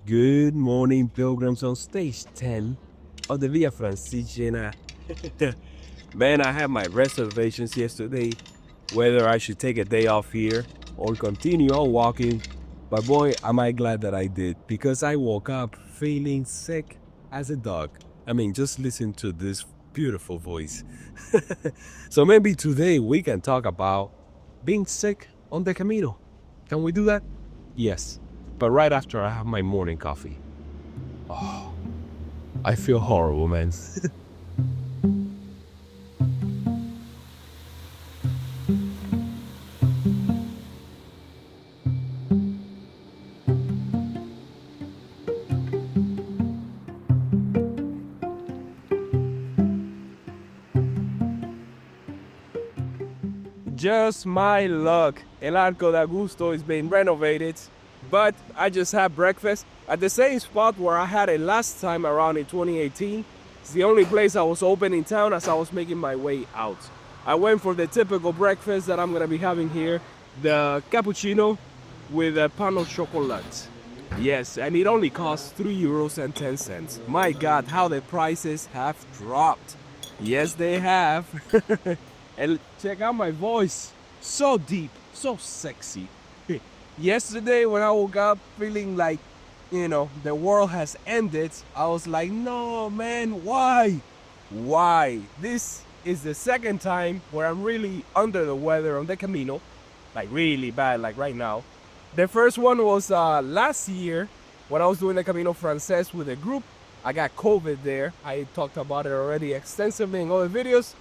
Good morning, pilgrims on stage 10 of the Via Francigena. Man, I had my reservations yesterday, whether I should take a day off here or continue on walking. But boy, am I glad that I did, because I woke up feeling sick as a dog. I mean, just listen to this beautiful voice. So maybe today we can talk about being sick on the Camino. Can we do that? Yes, but right after I have my morning coffee. Oh, I feel horrible, man. Just my luck. El Arco de Agosto is being renovated, but I just had breakfast at the same spot where I had it last time around in 2018. It's the only place I was open in town as I was making my way out. I went for the typical breakfast that I'm gonna be having here, the cappuccino with a pan au chocolat. Yes, and it only costs €3.10. My God, how the prices have dropped. Yes, they have. And check out my voice. So deep, so sexy. Yesterday when I woke up feeling like, the world has ended, I was like, no, man, why? Why? This is the second time where I'm really under the weather on the Camino. Like really bad, like right now. The first one was last year when I was doing the Camino Frances with a group. I got COVID there. I talked about it already extensively in other videos.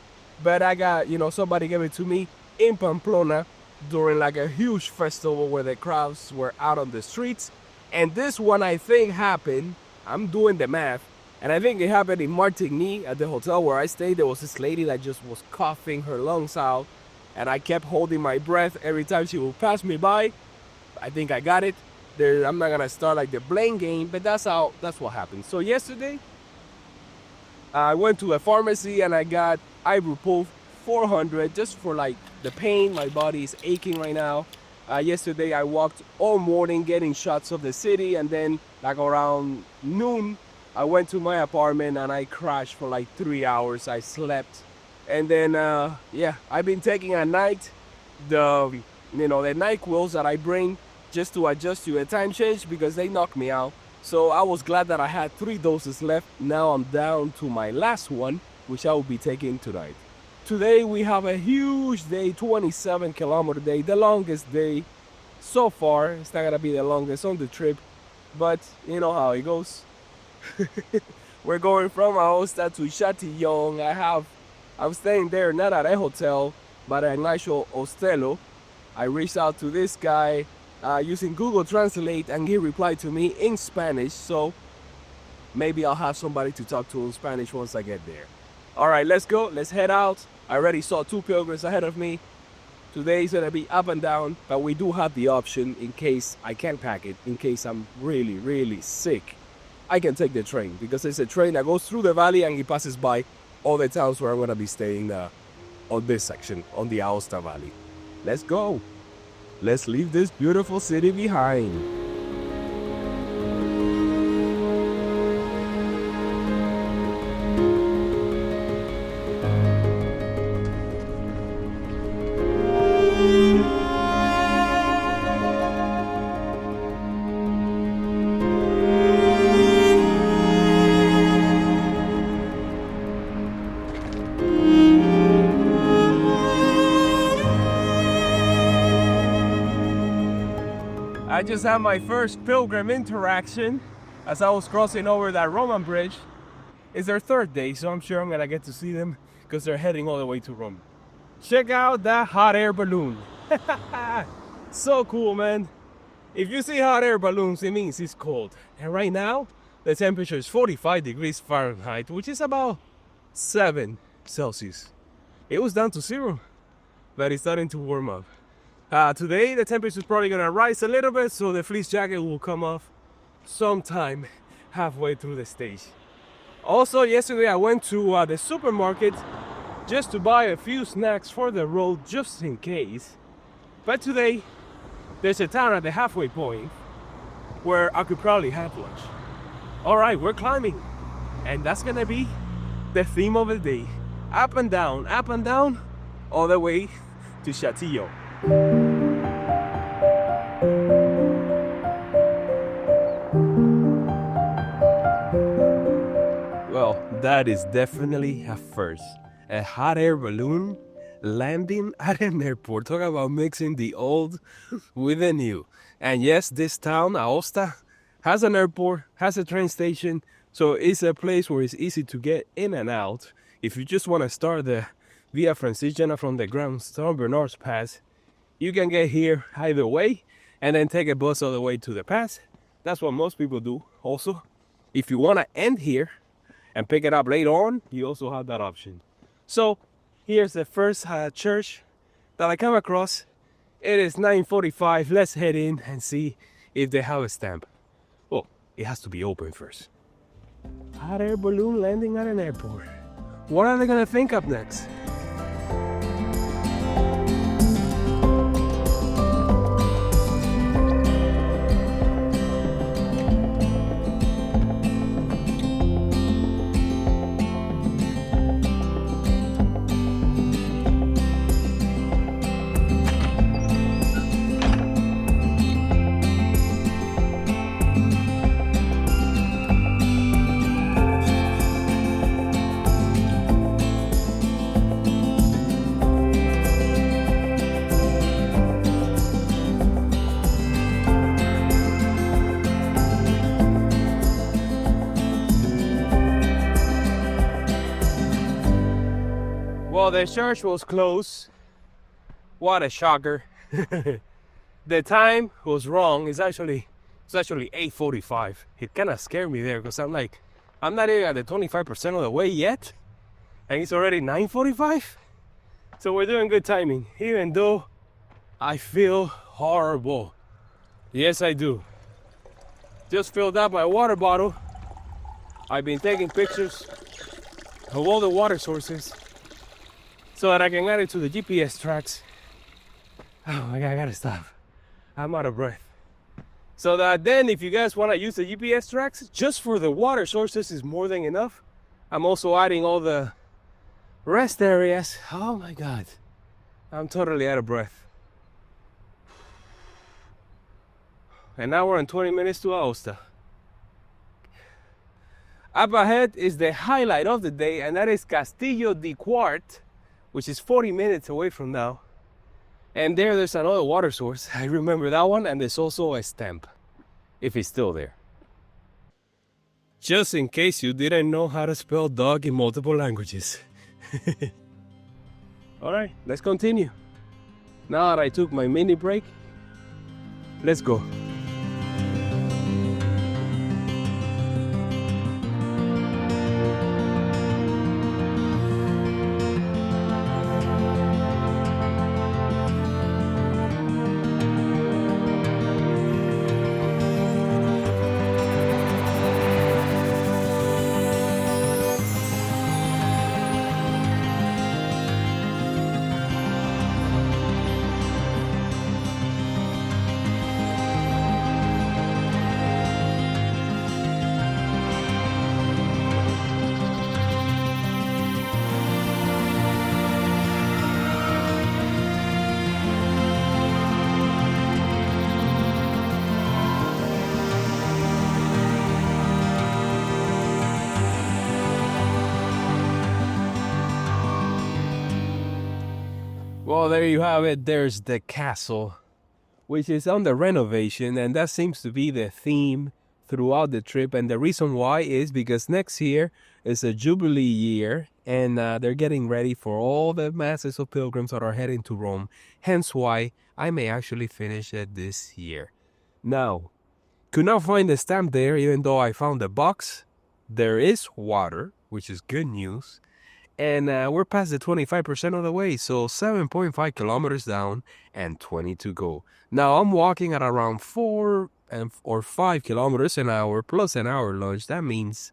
But I got, somebody gave it to me in Pamplona during like a huge festival where the crowds were out on the streets. And this one I think happened, I'm doing the math, and I think it happened in Martigny at the hotel where I stayed. There was this lady that just was coughing her lungs out, and I kept holding my breath every time she would pass me by. I think I got it. I'm not gonna start like the blame game, but that's what happened. So yesterday, I went to a pharmacy and I got ibuprofen 400 just for like the pain. My body is aching right now. Yesterday I walked all morning getting shots of the city, and then like around noon I went to my apartment and I crashed for like 3 hours. I slept, and then I've been taking at night the NyQuils that I bring just to adjust to a time change because they knocked me out. So I was glad that I had 3 doses left. Now I'm down to my last one, which I will be taking tonight. Today we have a huge day, 27-kilometer day, the longest day so far. It's not gonna be the longest on the trip, but you know how it goes. We're going from Aosta to Chatillon. I'm staying there not at a hotel, but at an actual Ostello. I reached out to this guy using Google Translate, and he replied to me in Spanish, so maybe I'll have somebody to talk to in Spanish once I get there. All right, let's go. Let's head out. I already saw 2 pilgrims ahead of me. Today's gonna be up and down, but we do have the option in case I can't pack it, in case I'm really, really sick. I can take the train because it's a train that goes through the valley and it passes by all the towns where I'm gonna be staying on this section, on the Aosta Valley. Let's go. Let's leave this beautiful city behind. I just had my first pilgrim interaction as I was crossing over that Roman bridge. It's their 3rd day, so I'm sure I'm gonna get to see them because they're heading all the way to Rome. Check out that hot air balloon. So cool, man. If you see hot air balloons, it means it's cold. And right now, the temperature is 45 degrees Fahrenheit, which is about 7 Celsius. It was down to 0, but it's starting to warm up. Today the temperature is probably gonna rise a little bit, so the fleece jacket will come off sometime halfway through the stage. Also, yesterday I went to the supermarket just to buy a few snacks for the road, just in case. But today there's a town at the halfway point where I could probably have lunch. All right, we're climbing, and that's gonna be the theme of the day. Up and down, all the way to Chatillon. Well, that is definitely a first. A hot air balloon landing at an airport. Talk about mixing the old with the new. And yes, this town, Aosta, has an airport, has a train station, so it's a place where it's easy to get in and out. If you just want to start the Via Francigena from the Grand San Bernard's Pass, you can get here either way and then take a bus all the way to the pass. That's what most people do. Also, if you want to end here and pick it up later on, you also have that option. So here's the first church that I come across. It is 9:45. Let's head in and see if they have a stamp. Oh, it has to be open first. Hot air balloon landing at an airport. What are they gonna think up next? Well, the church was closed. What a shocker. The time was wrong. It's actually 8:45. It kind of scared me there because I'm like, I'm not even at the 25% of the way yet, and it's already 9:45. So we're doing good timing, even though I feel horrible. Yes, I do. Just filled up my water bottle. I've been taking pictures of all the water sources so that I can add it to the GPS tracks. Oh my God, I gotta stop. I'm out of breath. So that then if you guys wanna use the GPS tracks, just for the water sources is more than enough. I'm also adding all the rest areas. Oh my God, I'm totally out of breath. An hour and 20 minutes to Aosta. Up ahead is the highlight of the day, and that is Castillo di Quart, which is 40 minutes away from now. And there's another water source. I remember that one, and there's also a stamp, if it's still there. Just in case you didn't know how to spell dog in multiple languages. All right, let's continue. Now that I took my mini break, let's go. Well, there you have it. There's the castle, which is under renovation, and that seems to be the theme throughout the trip. And the reason why is because next year is a Jubilee year, and they're getting ready for all the masses of pilgrims that are heading to Rome. Hence why I may actually finish it this year. Now, could not find the stamp there, even though I found the box. There is water, which is good news. And we're past the 25% of the way, so 7.5 kilometers down and 20 to go. Now I'm walking at around 4 or 5 kilometers an hour plus an hour lunch. That means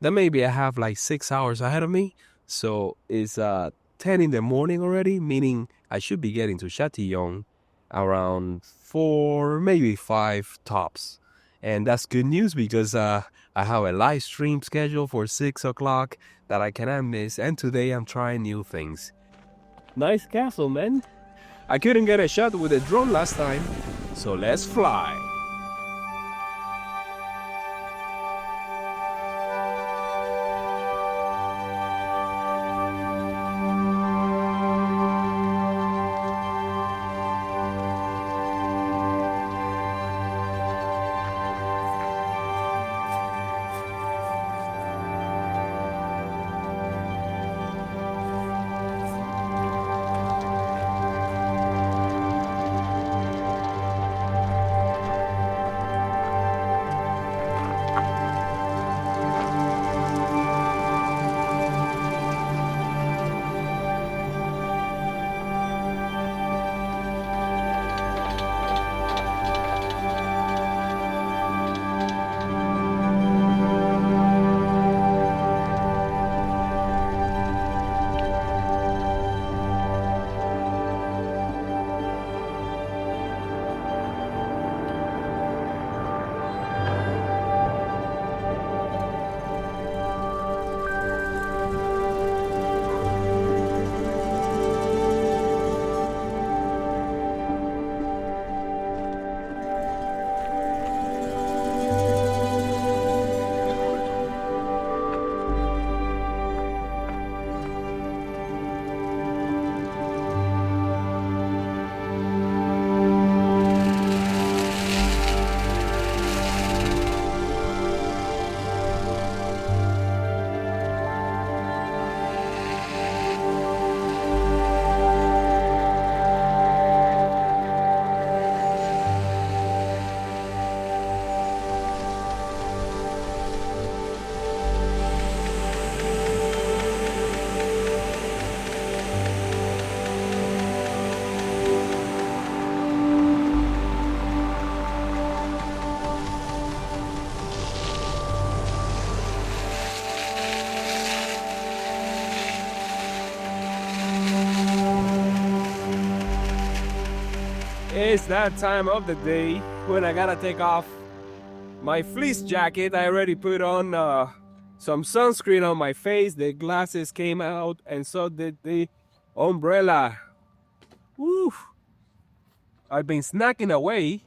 that maybe I have like 6 hours ahead of me. So it's 10 in the morning already, meaning I should be getting to Chatillon around 4, maybe 5 tops. And that's good news because I have a live stream scheduled for 6 o'clock that I cannot miss. And today I'm trying new things. Nice castle, man. I couldn't get a shot with a drone last time, so let's fly. It's that time of the day when I gotta take off my fleece jacket. I already put on some sunscreen on my face. The glasses came out, and so did the umbrella. Woo! I've been snacking away,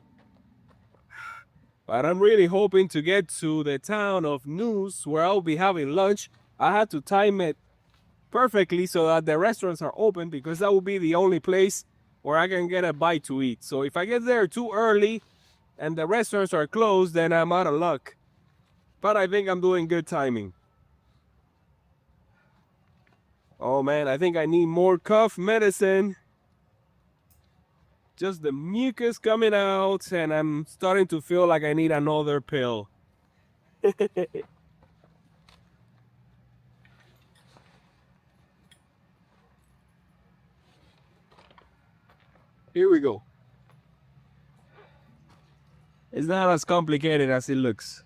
but I'm really hoping to get to the town of News where I'll be having lunch. I had to time it perfectly so that the restaurants are open, because that will be the only place where I can get a bite to eat. So if I get there too early and the restaurants are closed, then I'm out of luck. But I think I'm doing good timing. Oh man, I think I need more cough medicine. Just the mucus coming out, and I'm starting to feel like I need another pill. Here we go. It's not as complicated as it looks.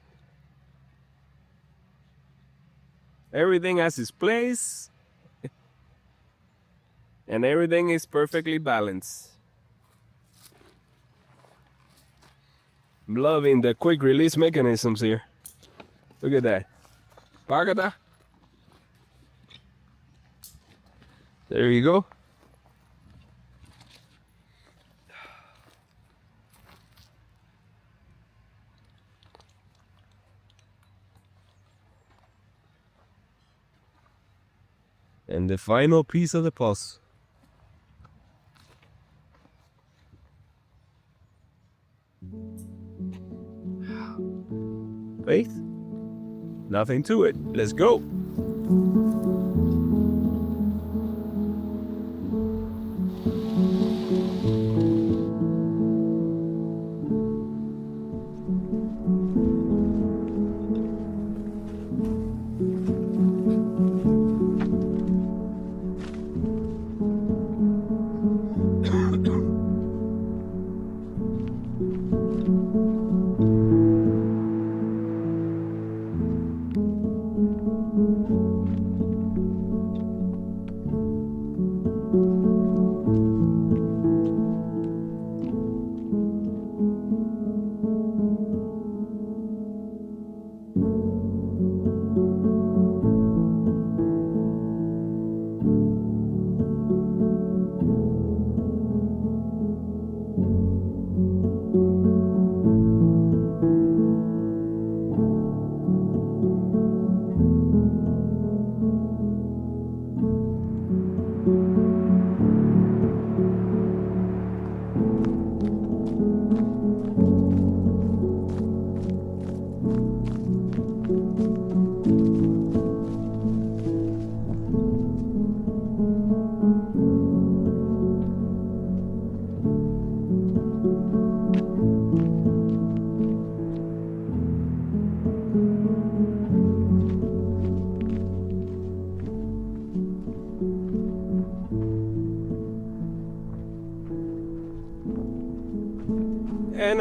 Everything has its place, and everything is perfectly balanced. I'm loving the quick release mechanisms here. Look at that. Pagata. There you go. And the final piece of the puzzle. Faith? Nothing to it. Let's go.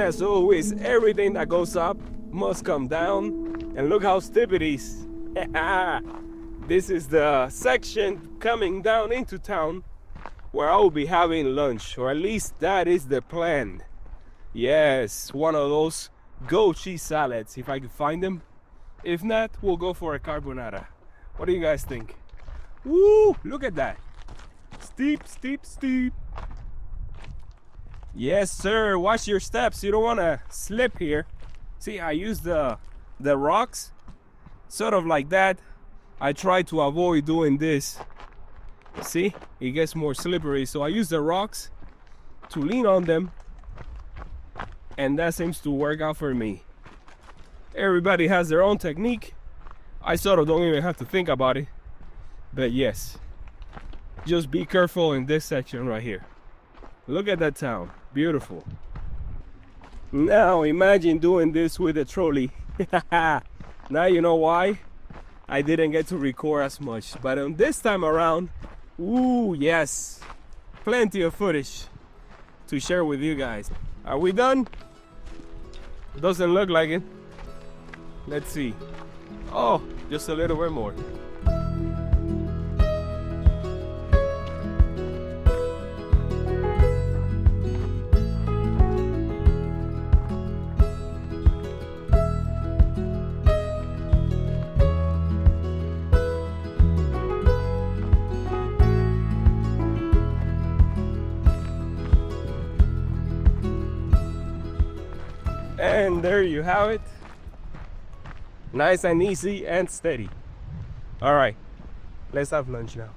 as always, everything that goes up must come down. And look how steep it is. This is the section coming down into town where I will be having lunch, or at least that is the plan. Yes, one of those goat cheese salads if I can find them. If not, we'll go for a carbonara. What do you guys think? Woo, look at that. Steep, steep, steep. Yes, sir. Watch your steps. You don't want to slip here. See, I use the rocks, sort of like that. I try to avoid doing this. See, it gets more slippery. So I use the rocks to lean on them. And that seems to work out for me. Everybody has their own technique. I sort of don't even have to think about it. But yes, just be careful in this section right here. Look at that town, beautiful. Now imagine doing this with a trolley. Now you know why I didn't get to record as much. But on this time around, ooh, yes, plenty of footage to share with you guys. Are we done? Doesn't look like it. Let's see. Oh, just a little bit more. And there you have it. Nice and easy and steady. All right, let's have lunch now.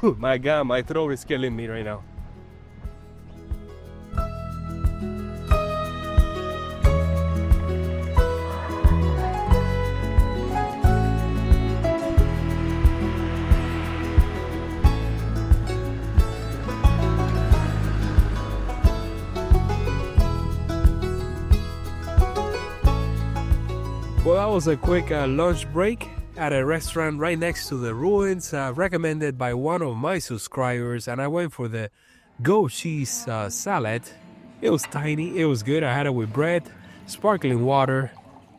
My God, my throat is killing me right now. Well, that was a quick lunch break at a restaurant right next to the ruins, recommended by one of my subscribers, and I went for the goat cheese salad. It was tiny, it was good. I had it with bread, sparkling water.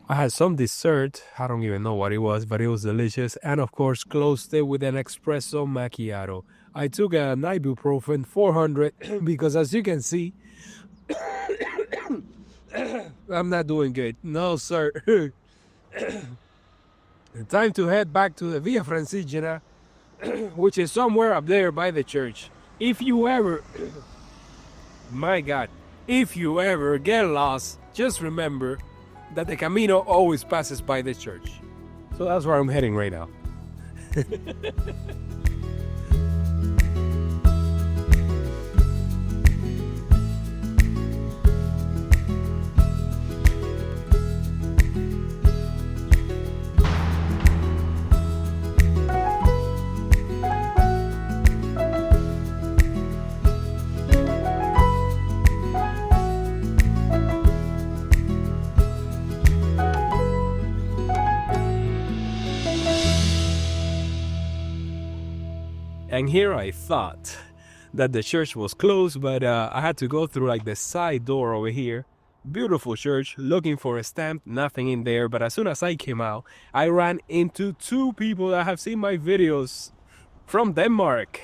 I had some dessert, I don't even know what it was, but it was delicious, and of course closed it with an espresso macchiato. I took an ibuprofen 400 because, as you can see, I'm not doing good. No, sir. Time to head back to the Via Francigena, which is somewhere up there by the church. If you ever, my God, if you ever get lost, just remember that the Camino always passes by the church. So that's where I'm heading right now. And here I thought that the church was closed, but I had to go through like the side door over here. Beautiful church, looking for a stamp, nothing in there. But as soon as I came out, I ran into two people that have seen my videos from Denmark.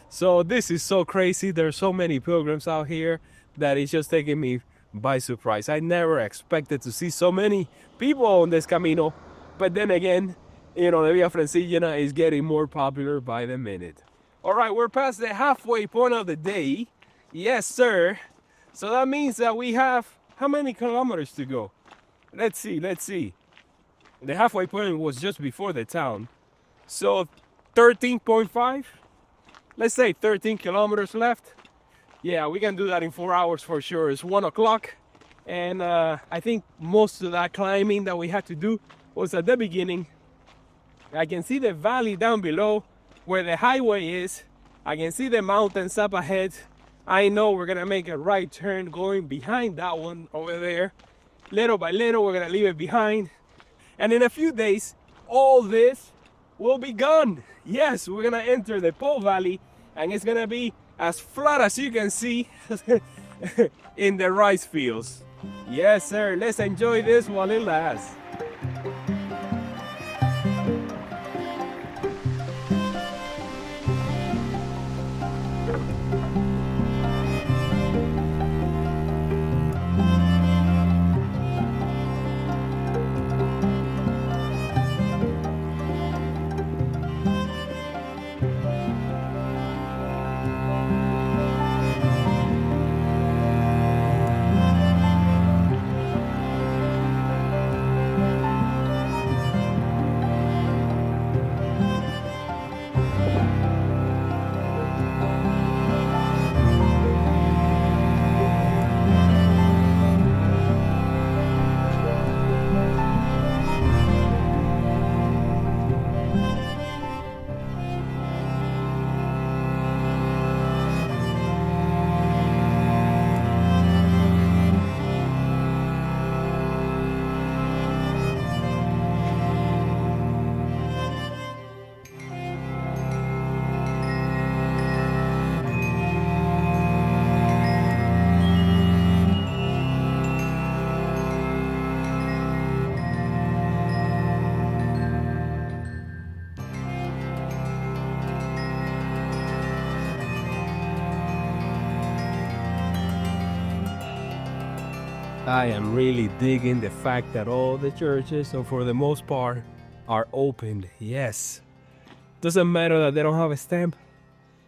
So this is so crazy. There's so many pilgrims out here that it's just taking me by surprise. I never expected to see so many people on this Camino. But then again, you know, the Via Francigena is getting more popular by the minute. All right, we're past the halfway point of the day. Yes, sir. So that means that we have how many kilometers to go? Let's see. The halfway point was just before the town. So 13.5? Let's say 13 kilometers left. Yeah, we can do that in 4 hours for sure. It's 1 o'clock. And I think most of that climbing that we had to do was at the beginning. I can see the valley down below where the highway is. I can see the mountains up ahead. I know we're gonna make a right turn going behind that one over there. Little by little, we're gonna leave it behind. And in a few days, all this will be gone. Yes, we're gonna enter the Po Valley and it's gonna be as flat as you can see. in the rice fields. Yes, sir. Let's enjoy this while it lasts. I am really digging the fact that all the churches, or for the most part, are opened. Yes. Doesn't matter that they don't have a stamp.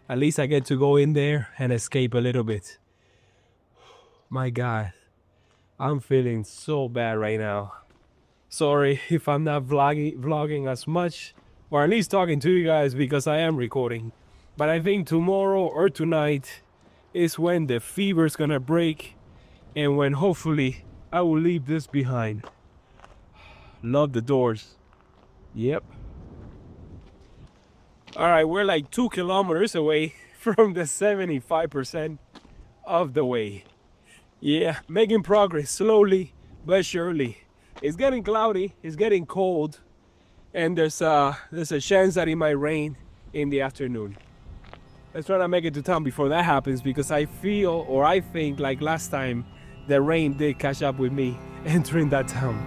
At least I get to go in there and escape a little bit. My God, I'm feeling so bad right now. Sorry if I'm not vlogging as much, or at least talking to you guys, because I am recording. But I think tomorrow or tonight is when the fever's gonna break, and when hopefully I will leave this behind. Love the doors. Yep. All right, we're like 2 kilometers away from the 75% of the way. Yeah, making progress slowly but surely. It's getting cloudy, it's getting cold, and there's a chance that it might rain in the afternoon. Let's try to make it to town before that happens, because I feel, or I think, like last time, the rain did catch up with me entering that town.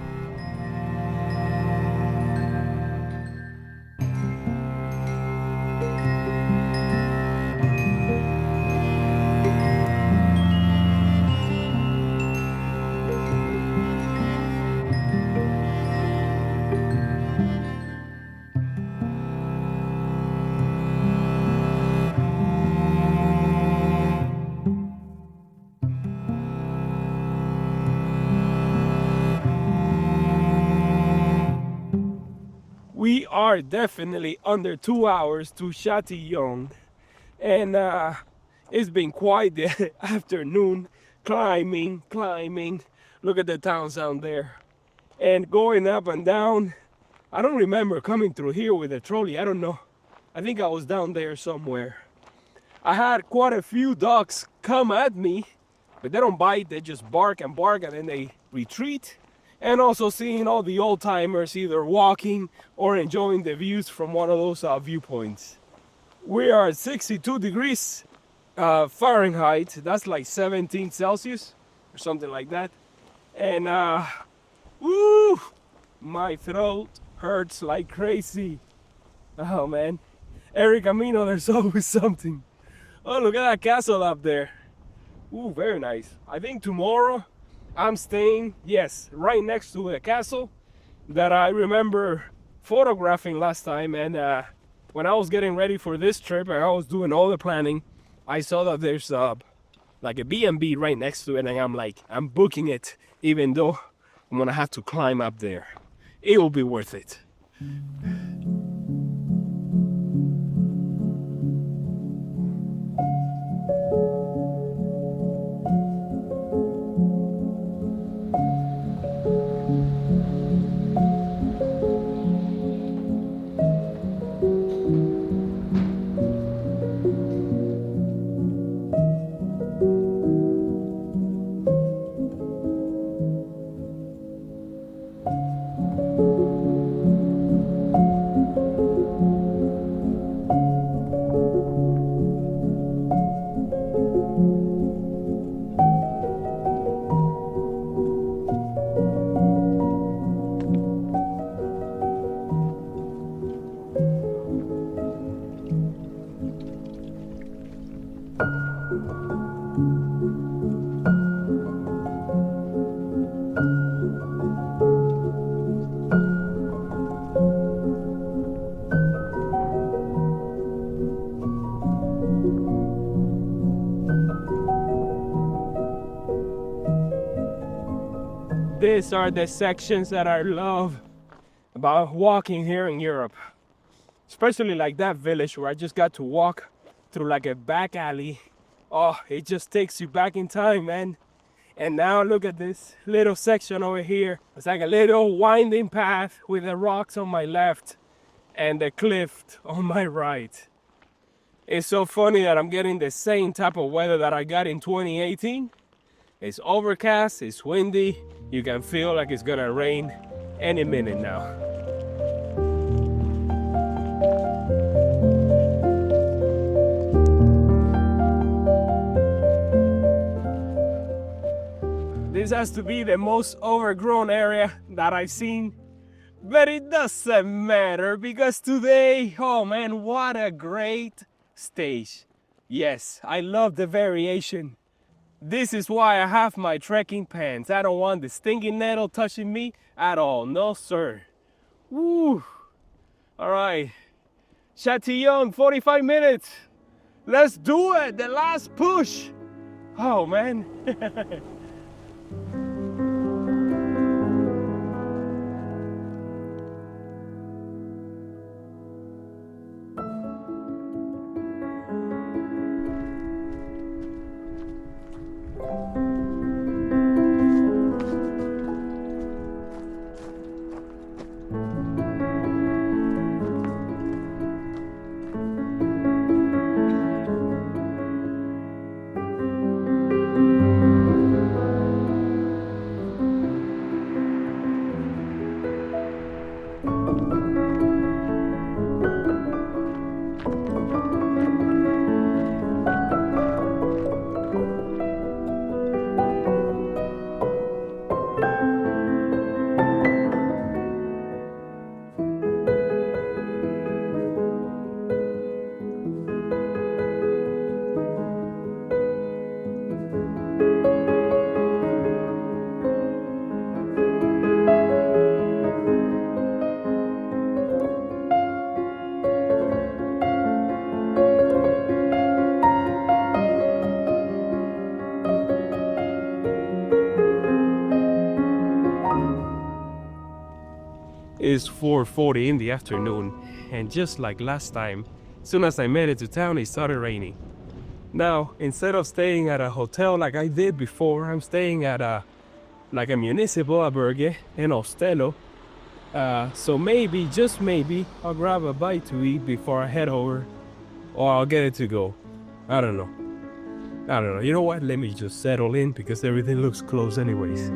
We are definitely under 2 hours to Châtillon, and it's been quite the afternoon climbing. Look at the towns down there, and going up and down. I don't remember coming through here with a trolley. I don't know. I think I was down there somewhere. I had quite a few dogs come at me, but they don't bite. They just bark, and then they retreat. And also seeing all the old timers either walking or enjoying the views from one of those viewpoints. We are at 62 degrees Fahrenheit. That's like 17 Celsius or something like that. And woo, my throat hurts like crazy. Oh man, every camino there's always something. Oh, look at that castle up there. Ooh, very nice. I think tomorrow I'm staying, yes, right next to a castle that I remember photographing last time. And when I was getting ready for this trip and I was doing all the planning, I saw that there's like a B&B right next to it, and I'm like, I'm booking it, even though I'm gonna have to climb up there. It will be worth it. These are the sections that I love about walking here in Europe. Especially like that village where I just got to walk through like a back alley. Oh, it just takes you back in time, man. And now look at this little section over here. It's like a little winding path with the rocks on my left and the cliff on my right. It's so funny that I'm getting the same type of weather that I got in 2018. It's overcast, it's windy. You can feel like it's gonna rain any minute now. This has to be the most overgrown area that I've seen, but it doesn't matter because today, oh man, what a great stage. Yes, I love the variation. This is why I have my trekking pants. I don't want the stinking nettle touching me at all. No, sir. Woo. All right. Chatillon, 45 minutes. Let's do it. The last push. Oh, man. It's 4:40 in the afternoon, and just like last time, as soon as I made it to town, it started raining. Now, instead of staying at a hotel like I did before, I'm staying at a municipal albergue in Ostello. So maybe, just maybe, I'll grab a bite to eat before I head over, or I'll get it to go. I don't know. You know what? Let me just settle in because everything looks close anyways.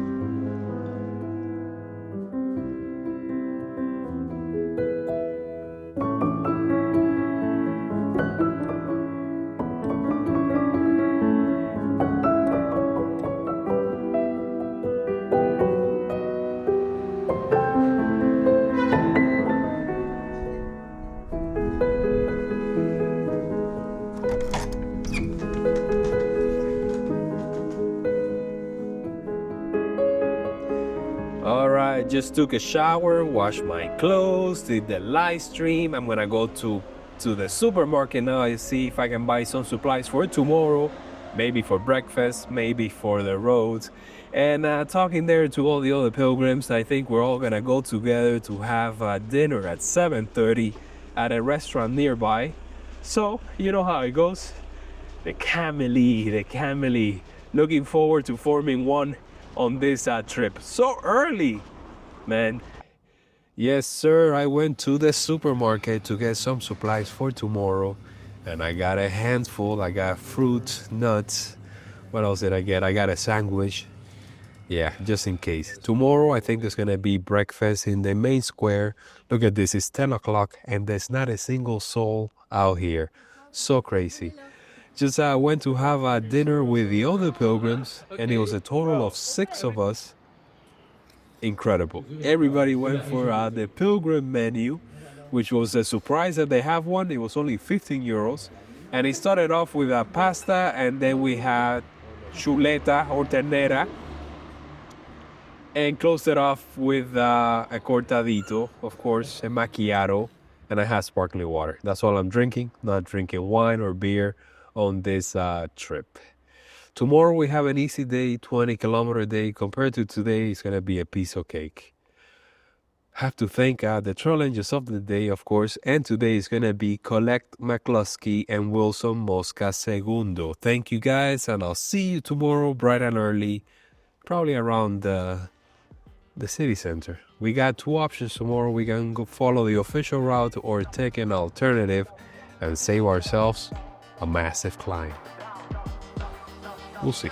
Alright, just took a shower, washed my clothes, did the live stream. I'm gonna go to the supermarket now and see if I can buy some supplies for tomorrow, maybe for breakfast, maybe for the roads. And talking there to all the other pilgrims, I think we're all gonna go together to have dinner at 7:30 at a restaurant nearby. So, you know how it goes. The Camely. Looking forward to forming one on this trip. So early, man. Yes, sir, I went to the supermarket to get some supplies for tomorrow. And I got a handful. I got fruit, nuts. What else did I get? I got a sandwich. Yeah, just in case. Tomorrow, I think there's going to be breakfast in the main square. Look at this. It's 10 o'clock and there's not a single soul out here. So crazy. Just went to have a dinner with the other pilgrims, and it was a total of 6 of us. Incredible. Everybody went for the pilgrim menu, which was a surprise that they have one. It was only 15 euros. And it started off with a pasta, and then we had chuleta or ternera. and closed it off with a cortadito, of course, a macchiato, and I had sparkling water. That's all I'm drinking, not drinking wine or beer on this trip. Tomorrow we have an easy day, 20-kilometer day. Compared to today, it's going to be a piece of cake. Have to thank the challenges of the day, of course, and today is going to be Collect McCluskey and Wilson Mosca Segundo. Thank you guys, and I'll see you tomorrow bright and early, probably around the city center. We got two options tomorrow. We can go follow the official route or take an alternative and save ourselves a massive climb. We'll see.